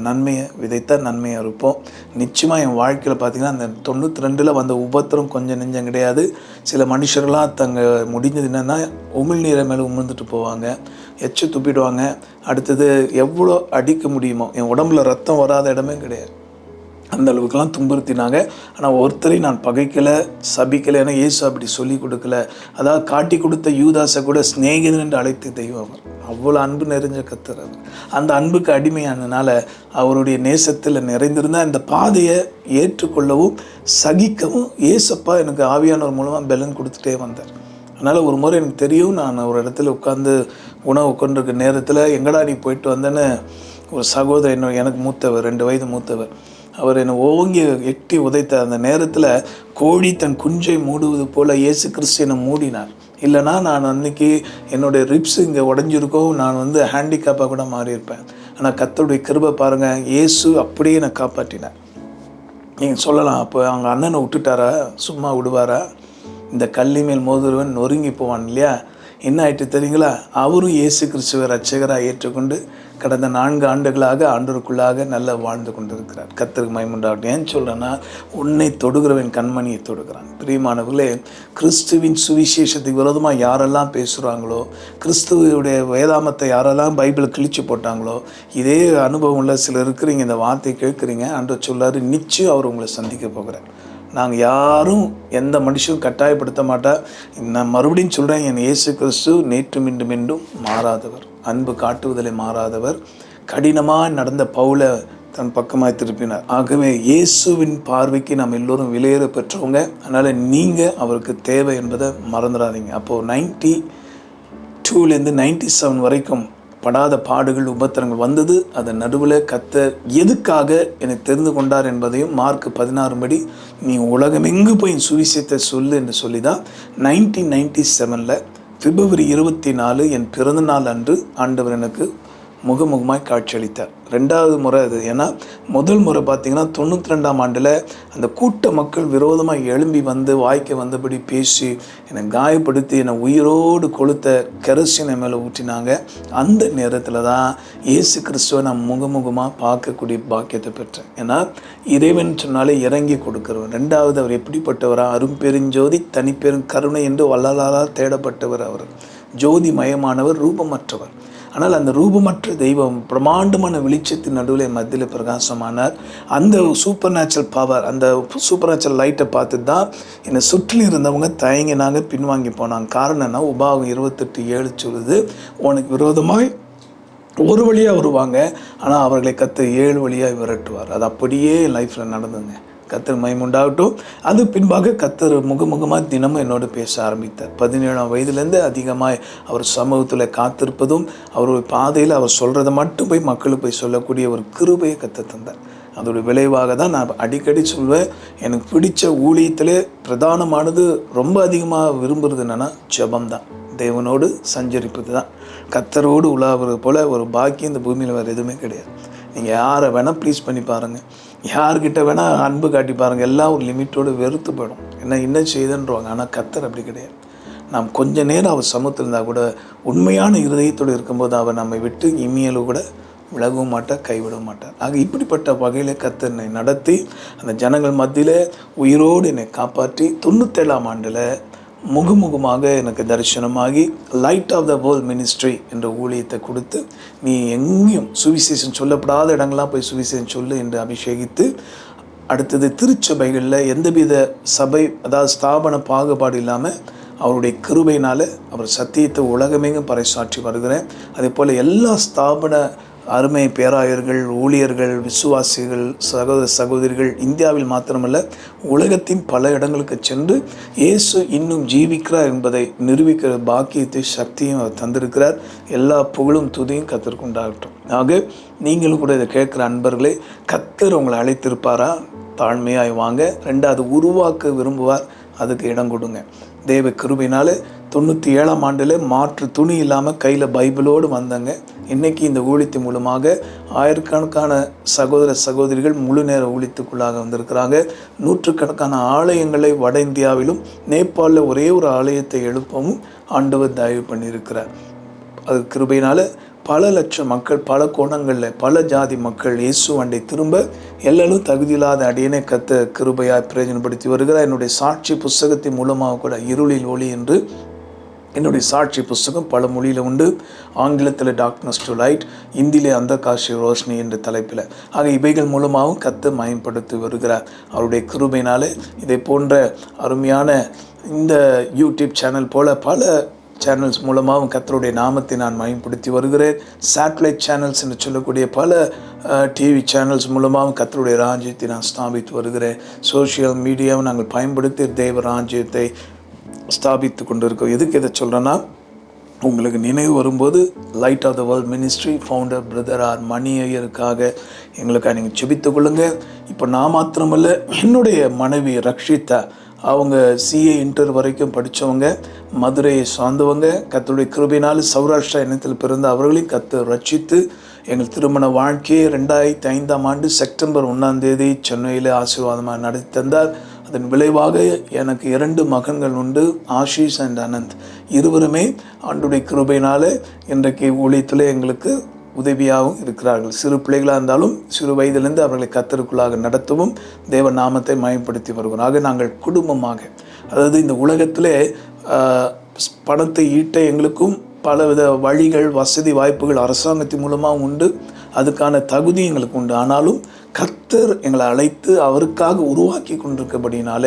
நன்மையை இருப்போம். நிச்சயமாக என் வாழ்க்கையில் பார்த்திங்கன்னா, அந்த 92 வந்த உபத்திரம் கொஞ்சம் நெஞ்சம் கிடையாது. சில மனுஷர்களாக முடிஞ்சது என்னென்னா, உமிழ்நீரை மேலே உமிழ்ந்துட்டு போவாங்க, எச்ச துப்பிடுவாங்க. அடுத்தது எவ்வளோ அடிக்க முடியுமோ, என் உடம்புல ரத்தம் வராத இடமே கிடையாது, அந்த அளவுக்குலாம் துன்புறுத்தினாங்க. ஆனால் ஒருத்தரையும் நான் பகைக்கலை, சபிக்கலை. ஏன்னா இயேசு அப்படி சொல்லி கொடுக்கல. அதாவது காட்டி கொடுத்த யூதாசை கூட சிநேகிதன் என்று அழைத்த தெய்வம் அவர். அவ்வளோ அன்பு நிறைஞ்ச கர்த்தர் அவர். அந்த அன்புக்கு அடிமையானதுனால அவருடைய நேசத்தில் நிறைந்திருந்தால் இந்த பாதையை ஏற்றுக்கொள்ளவும் சகிக்கவும் ஏசப்பா எனக்கு ஆவியானவர் மூலமாக பெலன் கொடுத்துட்டே வந்தார். அதனால் ஒரு முறை எனக்கு தெரியும், நான் ஒரு இடத்துல உட்காந்து உணவு உட்காந்துருக்க நேரத்தில், எங்கடா நீ போயிட்டு வந்தேன்னு ஒரு சகோதரர், எனக்கு மூத்தவர், 2 வயது மூத்தவர், அவர் என்னை ஓங்கி எட்டி உதைத்த அந்த நேரத்தில் கோழி தன் குஞ்சை மூடுவது போல் இயேசு கிறிஸ்து என்னை மூடினார். இல்லைனா நான் அன்றைக்கி என்னுடைய ரிப்ஸ் இங்கே உடஞ்சிருக்கோம், நான் ஹேண்டிகேப்பாக கூட மாறியிருப்பேன். ஆனால் கர்த்தருடைய கிருபை பாருங்கள், இயேசு அப்படியே என்னை காப்பாற்றினார். நீங்கள் சொல்லலாம், அப்போ அவங்க அண்ணனை விட்டுட்டாரா, சும்மா விடுவாரா? இந்த கல்லி மேல் மோதுருவன் நொறுங்கி போவான் இல்லையா? என்ன ஆயிட்டு தெரியுங்களா? அவரும் இயேசு கிறிஸ்துவை ரட்சகராக ஏற்றுக்கொண்டு கடந்த 4 ஆண்டுகளாக ஆண்டவருக்குள்ளாக நல்லா வாழ்ந்து கொண்டிருக்கிறார். கர்த்தருக்கு மகிமை உண்டாகட்டும். ஏன் சொல்கிறேன்னா, உன்னை தொடுகிறவன் கண்மணியை தொடுகிறான். பிரியமானவர்களே, கிறிஸ்துவின் சுவிசேஷத்துக்கு விரோதமாக யாரெல்லாம் பேசுகிறாங்களோ, கிறிஸ்துவுடைய வேதாமத்தை யாரெல்லாம் பைபிளை கிழிச்சு போட்டாங்களோ, இதே அனுபவம் உள்ள சிலர் இருக்கிறீங்க, இந்த வார்த்தை கேட்குறீங்க. ஆண்டவர் சொல்லாரு, நிச்சயம் அவர் உங்களை சந்திக்க போகிறார். நாங்கள் யாரும் எந்த மனுஷனும் கட்டாயப்படுத்த மாட்டார். நான் மறுபடியும் சொல்கிறேன், என் இயேசு கிறிஸ்து நேற்று மீண்டும் மாறாதவர், அன்பு காட்டுவதிலே மாறாதவர். கடினமாக நடந்த பவுலை தன் பக்கமாக திருப்பினார். ஆகவே இயேசுவின் பார்வைக்கு நாம் எல்லோரும் விலையேற பெற்றவங்க. அதனால் நீங்கள் அவருக்கு தேவை என்பதை மறந்துடாதீங்க. அப்போது 92லேருந்து 97 வரைக்கும் படாத பாடுகள் உபத்திரங்கள் வந்தது. அதன் நடுவில் கர்த்தர் எதுக்காக என்னை தெரிந்து கொண்டார் என்பதையும் மார்க் 16 படி, நீ உலகமெங்கு போய் சுவிசேஷத்தை சொல்லு என்று சொல்லி தான் 1997 பிப்ரவரி 24 என் பிறந்த நாள் அன்று ஆண்டவர் எனக்கு முகமுகமாய் காட்சியளித்தார். 2வது முறை அது. ஏன்னா முதல் முறை பார்த்திங்கன்னா 92ஆம் ஆண்டில் அந்த கூட்ட மக்கள் விரோதமாக எழும்பி வந்து வாய்க்க வந்தபடி பேசி என்னை காயப்படுத்தி என்னை உயிரோடு கொளுத்த கெரோசினை மேலே ஊற்றினாங்க. அந்த நேரத்தில் தான் இயேசு கிறிஸ்துவை நான் முகமுகமாக பார்க்கக்கூடிய பாக்கியத்தை பெற்றேன். ஏன்னா இறைவன் சொன்னாலே இறங்கி கொடுக்குறவர். 2வது அவர் எப்படிப்பட்டவரா? அரும்பெருஞ்சோதி தனிப்பெரும் கருணை என்று வள்ளலாரால் தேடப்பட்டவர். அவர் ஜோதி மயமானவர், ரூபமற்றவர். ஆனால் அந்த ரூபமற்ற தெய்வம் பிரம்மாண்டமான வெளிச்சத்தின் நடுவில் மத்தியில் பிரகாசமானார். அந்த சூப்பர் நேச்சுரல் பவர், அந்த சூப்பர் நேச்சுரல் லைட்டை பார்த்து தான் என்னை சுற்றிலும் இருந்தவங்க தயங்கினாங்க, பின்வாங்கி போனாங்க. காரணம் என்ன? உபாகம் 28:7 சொல்லுது, உனக்கு விரோதமாய் ஒரு வழியாக வருவாங்க, ஆனால் அவர்களை கர்த்தர் 7 வழியாக விரட்டுவார். அது அப்படியே லைஃப்பில் நடந்துங்க. கர்த்தர் மகிமை உண்டாகட்டும். அது பின்பாக கர்த்தர் முகமுகமாக தினமும் என்னோடு பேச ஆரம்பித்தார். 17ஆம் வயதுலேருந்து அதிகமாக அவர் சமூகத்தில் காத்திருப்பதும், அவருடைய பாதையில் அவர் சொல்கிறத மட்டும் போய் மக்களுக்கு போய் சொல்லக்கூடிய ஒரு கிருபையை கர்த்தர் தந்தார். அதோடைய விளைவாக தான் நான் அடிக்கடி சொல்வேன், எனக்கு பிடித்த ஊழியத்திலே பிரதானமானது ரொம்ப அதிகமாக விரும்புகிறது என்னென்னா ஜெபம்தான், தேவனோடு சஞ்சரிப்பது தான். கர்த்தரோடு உலாவுறது போல் ஒரு பாக்கியம் இந்த பூமியில் வேறு எதுவுமே கிடையாது. நீங்கள் யாரை வேணால் ப்ளீஸ் பண்ணி பாருங்கள், யார்கிட்ட வேணால் அன்பு காட்டி பாருங்கள், எல்லாம் ஒரு லிமிட்டோடு வெறுத்து போயிடும். என்ன செய்யுதுன்றவாங்க. ஆனால் கர்த்தர் அப்படி கிடையாது. நாம் கொஞ்ச நேரம் அவர் சமூகத்தில் இருந்தால் கூட உண்மையான இருதயத்தோடு இருக்கும்போது அவர் நம்மை விட்டு இம்மியளவு கூட விலகவும் மாட்டார், கைவிட மாட்டார். ஆக இப்படிப்பட்ட வகையில் கர்த்தர் என்னை நடத்தி அந்த ஜனங்கள் மத்தியில் உயிரோடு என்னை காப்பாற்றி 97ஆம் ஆண்டில் முகமுகமாக எனக்கு தரிசனமாகி light of the world ministry என்ற ஊழியத்தை கொடுத்து, நீ எங்கேயும் சுவிசேஷம் சொல்லப்படாத இடங்கள்லாம் போய் சுவிசேஷம் சொல்லு என்று அபிஷேகித்து, அடுத்தது திருச்சபைகளில் எந்தவித சபை அதாவது ஸ்தாபன பாகுபாடு இல்லாமல் அவருடைய கிருபையினால் அவர் சத்தியத்தை உலகமெங்கும் பறைசாற்றி வருகிறேன். அதே போல் எல்லா ஸ்தாபன அருமை பேராயர்கள், ஊழியர்கள், விசுவாசிகள், சகோதர சகோதரிகள் இந்தியாவில் மாத்திரமல்ல உலகத்தின் பல இடங்களுக்கு சென்று இயேசு இன்னும் ஜீவிக்கிறார் என்பதை நிரூபிக்கிற பாக்கியத்தை சக்தியும் அவர் தந்திருக்கிறார். எல்லா புகழும் துதியும் கர்த்தருக்கு உண்டாகட்டும். ஆக நீங்களும் கூட இதை கேட்குற அன்பர்களே, கர்த்தர் உங்களை அழைத்திருப்பாரா? தாழ்மையாய் வாங்க. ரெண்டாவது, உருவாக்க விரும்புவார், அதுக்கு இடம் கொடுங்க. தேவ கிருபையினால 97ஆம் ஆண்டில் மாற்று துணி இல்லாமல் கையில் பைபிளோடு வந்தாங்க. இன்றைக்கி இந்த ஊழியத்தின் மூலமாக ஆயிரக்கணக்கான சகோதர சகோதரிகள் முழு நேர ஊழியத்துக்குள்ளாக வந்திருக்கிறாங்க. நூற்றுக்கணக்கான ஆலயங்களை வட இந்தியாவிலும் நேபாளில் ஒரே ஒரு ஆலயத்தை எழுப்பவும் ஆண்டவர் தயவு பண்ணியிருக்கிறார். அது கிருபையினால் பல லட்சம் மக்கள், பல கோணங்களில் பல ஜாதி மக்கள் இயேசு அண்டை திரும்ப எல்லாரும் தகுதியில்லாத அடியனை கர்த்தர் கிருபையாய் பிரயோஜனப்படுத்தி வருகிறார். என்னுடைய சாட்சி புஸ்தகத்தின் மூலமாக கூட இருளில் ஒளி என்று என்னுடைய சாட்சி புஸ்தகம் பல மொழியில் உண்டு. ஆங்கிலத்தில் டார்க்னஸ் டு லைட், இந்தியிலே அந்தகாஷி ரோஷினி என்ற தலைப்பில். ஆக இவைகள் மூலமாகவும் கர்த்தர் மயம்படுத்தி வருகிறார். அவருடைய கிருபையினாலே இதை போன்ற அருமையான இந்த யூடியூப் சேனல் போல பல சேனல்ஸ் மூலமாகவும் கர்த்தருடைய நாமத்தை நான் மயம்படுத்தி வருகிறேன். சேட்டலைட் சேனல்ஸ் என்று சொல்லக்கூடிய பல டிவி சேனல்ஸ் மூலமாகவும் கர்த்தருடைய ராஜ்யத்தை நான் ஸ்தாபித்து வருகிறேன். சோஷியல் மீடியாவை நாங்கள் பயன்படுத்தி தேவ ராஜ்யத்தை ஸ்தாபித்து கொண்டு இருக்கோம். எதுக்கு இதை சொல்கிறேன்னா, உங்களுக்கு நினைவு வரும்போது light of the world ministry founder brother R Mani ஐயருக்காக எங்களுக்காக நீங்கள் செபித்து கொள்ளுங்க. இப்போ நான் மாத்திரமல்ல, என்னுடைய மனைவி ரக்ஷிதா, அவங்க சிஏ இன்டர் வரைக்கும் படித்தவங்க, மதுரையை சார்ந்தவங்க. கர்த்தருடைய கிருபையினால் சௌராஷ்டிரா இனத்தில் பிறந்த அவர்களையும் கர்த்தர் ரட்சித்து எங்கள் திருமண வாழ்க்கையை 2005ஆம் ஆண்டு செப்டம்பர் 1ஆம் தேதி சென்னையில் ஆசீர்வாதமாக நடத்தி தந்தார். அதன் விளைவாக எனக்கு 2 மகன்கள் உண்டு, ஆஷிஷ் அண்ட் அனந்த். இருவருமே ஆண்டுடைய கிருபையினால் இன்றைக்கு ஊழியத்தில் எங்களுக்கு உதவியாகவும் இருக்கிறார்கள். சிறு பிள்ளைகளாக இருந்தாலும் சிறு வயதிலிருந்து அவர்களை கர்த்தருக்குள்ளாக நடத்தவும் தேவ நாமத்தை மயப்படுத்தி வருகிறோம். ஆக நாங்கள் குடும்பமாக, அதாவது இந்த உலகத்திலே பணத்தை ஈட்ட எங்களுக்கும் பலவித வழிகள், வசதி வாய்ப்புகள் அரசாங்கத்தின் மூலமாக உண்டு. அதுக்கான தகுதி எங்களுக்கு உண்டு. ஆனாலும் கர்த்தர் எங்களை அழைத்து அவருக்காக உருவாக்கி கொண்டிருக்கபடினால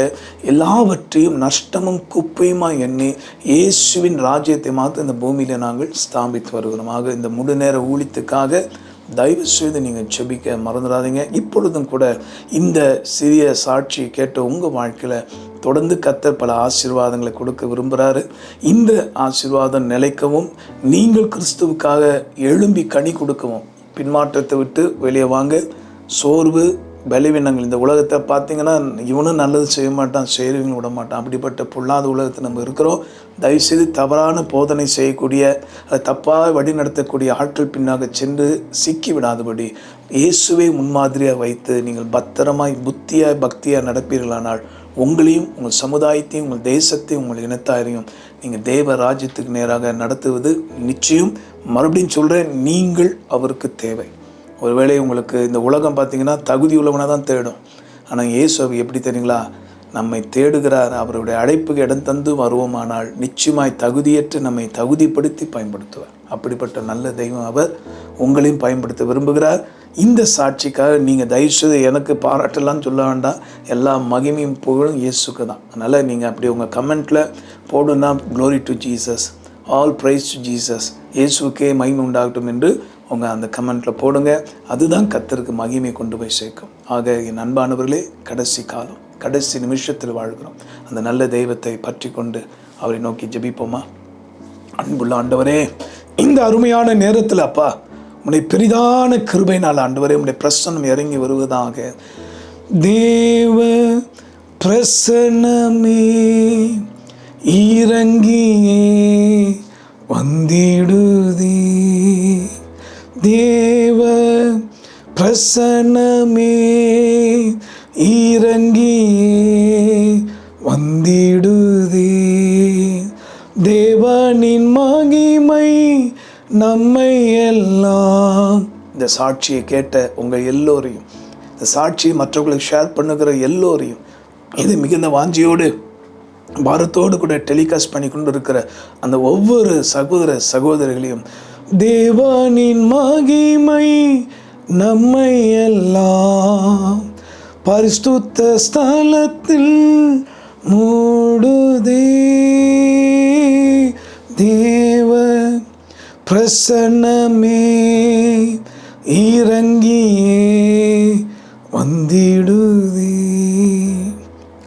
எல்லாவற்றையும் நஷ்டமும் குப்பையுமாக எண்ணி இயேசுவின் ராஜ்யத்தை மாற்ற இந்த பூமியில் நாங்கள் ஸ்தாபித்து வருகிறோம். ஆக இந்த முழு நேர ஊழியத்துக்காக தயவு செய்து நீங்கள் செபிக்க மறந்துடாதீங்க. இப்பொழுதும் கூட இந்த சிறிய சாட்சி கேட்ட உங்கள் வாழ்க்கையில் தொடர்ந்து கர்த்தர் பல ஆசீர்வாதங்களை கொடுக்க விரும்புகிறாரு. இந்த ஆசீர்வாதம் நிலைக்கவும், நீங்கள் கிறிஸ்துவுக்காக எழும்பி கனி கொடுக்கவும், பின்மாற்றத்தை விட்டு வெளியே வாங்க. சோர்வு, பலவீனங்கள், இந்த உலகத்தை பார்த்திங்கன்னா இவனும் நல்லது செய்ய மாட்டான், செய்கிறவங்களும் விட மாட்டான், அப்படிப்பட்ட பொல்லாத உலகத்தில் நம்ம இருக்கிறோம். தயவுசெய்து தவறான போதனை செய்யக்கூடிய, அதை தப்பாக வழி நடத்தக்கூடிய ஆட்கள் பின்னாக சென்று சிக்கி விடாதபடி இயேசுவை முன்மாதிரியாக வைத்து நீங்கள் பத்திரமாய் புத்தியாய் பக்தியாக நடப்பீர்களானால் உங்களையும் உங்கள் சமுதாயத்தையும் உங்கள் தேசத்தையும் உங்கள் இனத்தாரையும் நீங்கள் தேவ ராஜ்யத்துக்கு நேராக நடத்துவது நிச்சயம். மறுபடியும் சொல்கிறேன், நீங்கள் அவருக்கு தேவை. ஒருவேளை உங்களுக்கு இந்த உலகம் பார்த்திங்கன்னா தகுதி உள்ளவனாக தான் தேடும். ஆனால் இயேசு எப்படி தெரியுங்களா? நம்மை தேடுகிறார். அவருடைய அழைப்புக்கு இடம் தந்து வருவோமானால் நிச்சயமாய் தகுதியற்று நம்மை தகுதிப்படுத்தி பயன்படுத்துவார். அப்படிப்பட்ட நல்ல தெய்வம் அவர். உங்களையும் பயன்படுத்த விரும்புகிறார். இந்த சாட்சிக்காக நீங்கள் தயவுசெய்து எனக்கு பாராட்டலாம்னு சொல்ல வேண்டாம். எல்லா மகிமையும் புகழும் இயேசுக்கு தான். அதனால் நீங்கள் அப்படி உங்கள் கமெண்ட்டில் போடுன்னா glory to Jesus, all praise to Jesus, இயேசுக்கே மகிமை உண்டாகட்டும் என்று உங்கள் அந்த கமெண்ட்டில் போடுங்க. அதுதான் கர்த்தருக்கு மகிமை கொண்டு போய் சேர்க்கும். ஆக என் அன்பானவர்களே, கடைசி காலம், கடைசி நிமிஷத்தில் வாழ்கிறோம். அந்த நல்ல தெய்வத்தை பற்றி கொண்டு அவரை நோக்கி ஜெபிப்போமா? அன்புள்ள ஆண்டவரே, இந்த அருமையான நேரத்தில் அப்பா உன்னுடைய பெரிதான கிருபையினால் ஆண்டவரே உன்னுடைய பிரசன்னம் இறங்கி வருவதாக. தேவ பிரசன்னமே இறங்கியே வந்திடுதே, தேவ பிரசன்னமே இறங்கியே வந்திடுதே, தேவனின் மகிமை நம்மை எல்லாம். இந்த சாட்சியை கேட்ட உங்கள் எல்லோரையும், இந்த சாட்சியை மற்றவர்களுக்கு ஷேர் பண்ணுகிற எல்லோரையும், இது மிகுந்த வாஞ்சியோடு பாரத்தோடு கூட டெலிகாஸ்ட் பண்ணி கொண்டு இருக்கிற அந்த ஒவ்வொரு சகோதர சகோதரிகளையும் தேவனின் மகிமை நம்மை எல்லாம் பரிசுத்த ஸ்தலத்தில் மூடுதே, தேவ பிரசன்னமே இறங்கியே வந்திடுதே.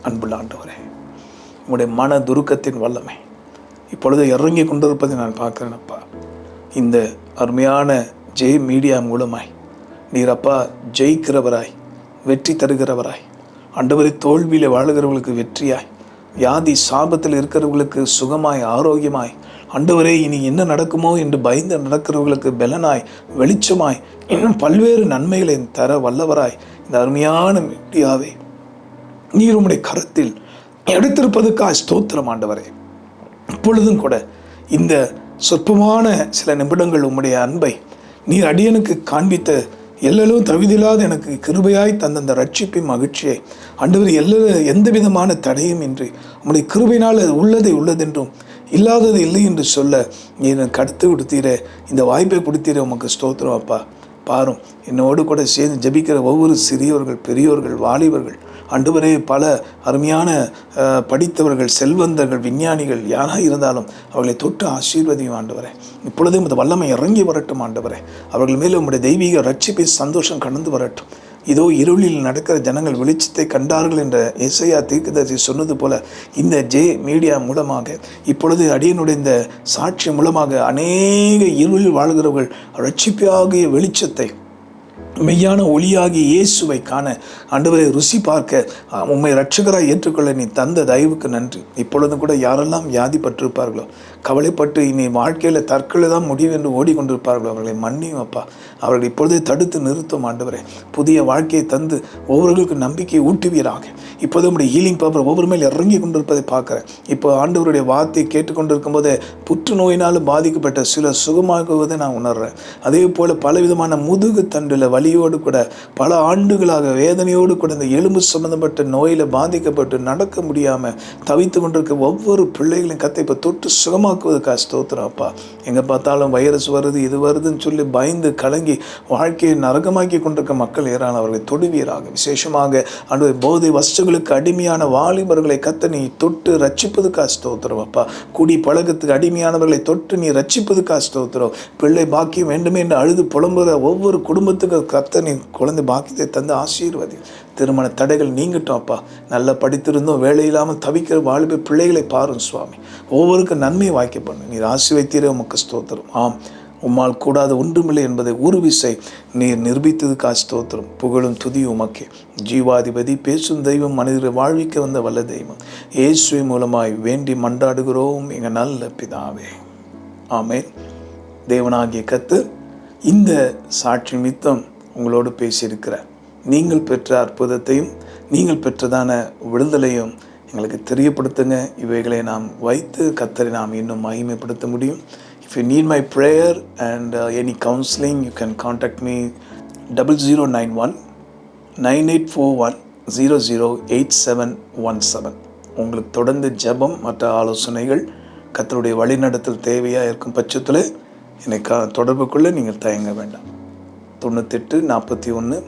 அன்புள்ள ஆண்டவரே, உங்களுடைய மன துருக்கத்தின் வல்லமை இப்பொழுது இறங்கி கொண்டிருப்பதை நான் பார்க்கிறேன் அப்பா. இந்த அருமையான ஜெய் மீடியா மூலமாய் நீர் அப்பா ஜெயிக்கிறவராய், வெற்றி தருகிறவராய், ஆண்டவரே தோல்வியில் வாழுகிறவர்களுக்கு வெற்றியாய், வியாதி சாபத்தில் இருக்கிறவர்களுக்கு சுகமாய், ஆரோக்கியமாய், ஆண்டவரே இனி என்ன நடக்குமோ என்று பயந்து நடக்கிறவர்களுக்கு பலனாய், வெளிச்சமாய், இன்னும் பல்வேறு நன்மைகளை தர வல்லவராய் இந்த அருமையான மீடியாவை நீர் உம்முடைய கரத்தில் எடுத்திருப்பதற்காக ஸ்தோத்திரம் ஆண்டவரே. இப்பொழுதும் கூட இந்த சொற்பமான சில நிமிடங்கள் உம்முடைய அன்பை நீர் அடியனுக்கு காண்பித்த எல்லலும் தகுதியில்லாத எனக்கு கிருபையாய் தந்த அந்த ரட்சிப்பின் மகிழ்ச்சியை ஆண்டவர் எந்த விதமான தடையும் இன்றி உம்முடைய கிருபையினால் உள்ளதை உள்ளதென்றும் இல்லாதது இல்லை என்று சொல்ல நீ எனக்கு அடுத்து கொடுத்தீரே, இந்த வாய்ப்பை கொடுத்தீரே, உமக்கு ஸ்தோத்திரம் அப்பா. பாரும், என்னோடு கூட சேர்ந்து ஜபிக்கிற ஒவ்வொரு சிறியவர்கள், பெரியோர்கள், வாலிபர்கள், ஆண்டவரே பல அருமையான படித்தவர்கள், செல்வந்தர்கள், விஞ்ஞானிகள் யாராக இருந்தாலும் அவர்களை தொட்டு ஆசீர்வதியும் ஆண்டவரே. இப்பொழுதும் இந்த வல்லமை இறங்கி வரட்டும் ஆண்டவரே. அவர்கள் மேலே உம்முடைய தெய்வீக ரட்சிப்பை சந்தோஷம் கடந்து வரட்டும். இதோ இருளில் நடக்கிற ஜனங்கள் வெளிச்சத்தை கண்டார்கள் என்ற ஏசாயா தீர்க்கதரிசி சொன்னது போல இந்த மீடியா மூலமாக இப்பொழுது அடியனுடைய இந்த சாட்சி மூலமாக அநேக இருளில் வாழ்கிறவர்கள் ரட்சிப்பாகிய வெளிச்சத்தை, மெய்யான ஒளியாகி இயேசுவை காண, ஆண்டவரை ருசி பார்க்க, உம்மை ரட்சகராய் ஏற்றுக்கொள்ள நீ தந்த தயவுக்கு நன்றி. இப்பொழுதும் கூட யாரெல்லாம் வியாதிப்பட்டிருப்பார்களோ, கவலைப்பட்டு இனி வாழ்க்கையில் தற்கொலை தான் முடியும் என்று ஓடிக்கொண்டிருப்பார்களோ, அவர்களை மன்னியும் அப்பா. அவர்கள் இப்பொழுதே தடுத்து நிறுத்தும் ஆண்டவரே. புதிய வாழ்க்கையை தந்து ஒவ்வொருவருக்கு நம்பிக்கையை ஊட்டுவீராக. இப்போது நம்முடைய ஹீலிங் பவர் ஒவ்வொரு மேல் இறங்கி கொண்டிருப்பதை பார்க்குறேன். இப்போ ஆண்டவருடைய வார்த்தையை கேட்டுக்கொண்டிருக்கும் போதே புற்றுநோயினால் பாதிக்கப்பட்ட சிலர் சுகமாகுவதை நான் உணர்றேன். அதே போல் பலவிதமான முதுகு தண்டில் வலியோடு கூட பல ஆண்டுகளாக வேதனையோடு கூட இந்த எலும்பு சம்பந்தப்பட்ட நோயில் பாதிக்கப்பட்டு நடக்க முடியாமல் தவித்து கொண்டிருக்க ஒவ்வொரு பிள்ளைகளையும் கத்தை இப்போ தொட்டு சுகமாக்குவதுக்காக ஸ்தோத்திரம் அப்பா. எங்கே பார்த்தாலும் வைரஸ் வருது, இது வருதுன்னு சொல்லி பயந்து கலங்கி வாழ்க்கையை நரகமாக்கி கொண்டிருக்க மக்கள் ஏறான அவர்களை தொடுவீராக. விசேஷமாக ஆண்டவரே போதை வஸ்துகளுக்கு அடிமையான வாலிபர்களை கத்த நீ தொட்டு ரட்சிப்பதுக்காக ஸ்தோத்திரம் அப்பா. குடி பழக்கத்துக்கு அடிமையானவர்களை தொட்டு நீ ரட்சிப்பதுக்காக ஸ்தோத்திரம். பிள்ளை பாக்கியம் வேண்டுமே என்று அழுது புலம்புகிற ஒவ்வொரு குடும்பத்துக்கு கத்த நீ குழந்தை பாக்கியத்தை தந்து ஆசீர்வதி. திருமண தடைகள் நீங்கட்டும் அப்பா. நல்லா படித்திருந்தோம் வேலை இல்லாமல் தவிக்கிற வாலிப பிள்ளைகளை பாரும் சுவாமி. ஒவ்வொருக்கும் நன்மையை வாய்க்க பண்ணு. நீர் ஆசீர்வதித்தீரே, உமக்கு ஸ்தோத்திரம். ஆம், உம்மால் கூடாத ஒன்றுமில்லை என்பதை ஒரு விசை நீர் நிரூபித்ததுக்காக ஸ்தோத்திரம். புகழும் துதி உமக்கே. ஜீவாதிபதி, பேசும் தெய்வம், மனிதரை வாழ்விக்க வந்த வல்ல தெய்வம், இயேசுவை மூலமாய் வேண்டி மன்றாடுகிறோம் எங்கள் நல்ல பிதாவே. ஆமென். தேவனாகிய கர்த்தர் இந்த சாட்சி நிமித்தம் உங்களோடு பேசியிருக்கிறார். நீங்கள் பெற்ற அற்புதத்தையும் நீங்கள் பெற்றதான விடுதலையும் எங்களுக்கு தெரியப்படுத்துங்க. இவைகளை நாம் வைத்து கர்த்தரை நாம் இன்னும் மகிமைப்படுத்த முடியும். If you need my prayer and any counseling, you can contact me 0091 9841 008717. உங்களுக்கு தொடர்ந்து ஜெபம் மற்ற ஆலோசனைகள் கர்த்தருடைய வழிநடத்தல் தேவையாக இருக்கும் பட்சத்தில் என்னை தொடர்பு கொள்ள நீங்கள் தயங்க வேண்டாம். 98 41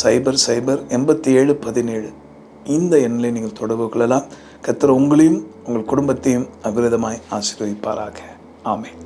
00 87 17 இந்த எண்ணில் நீங்கள் தொடர்பு கொள்ளலாம். கர்த்தர் உங்களையும் உங்கள் குடும்பத்தையும் அபிரதமாய் ஆசீர்வதிப்பாராக. ஆமென்.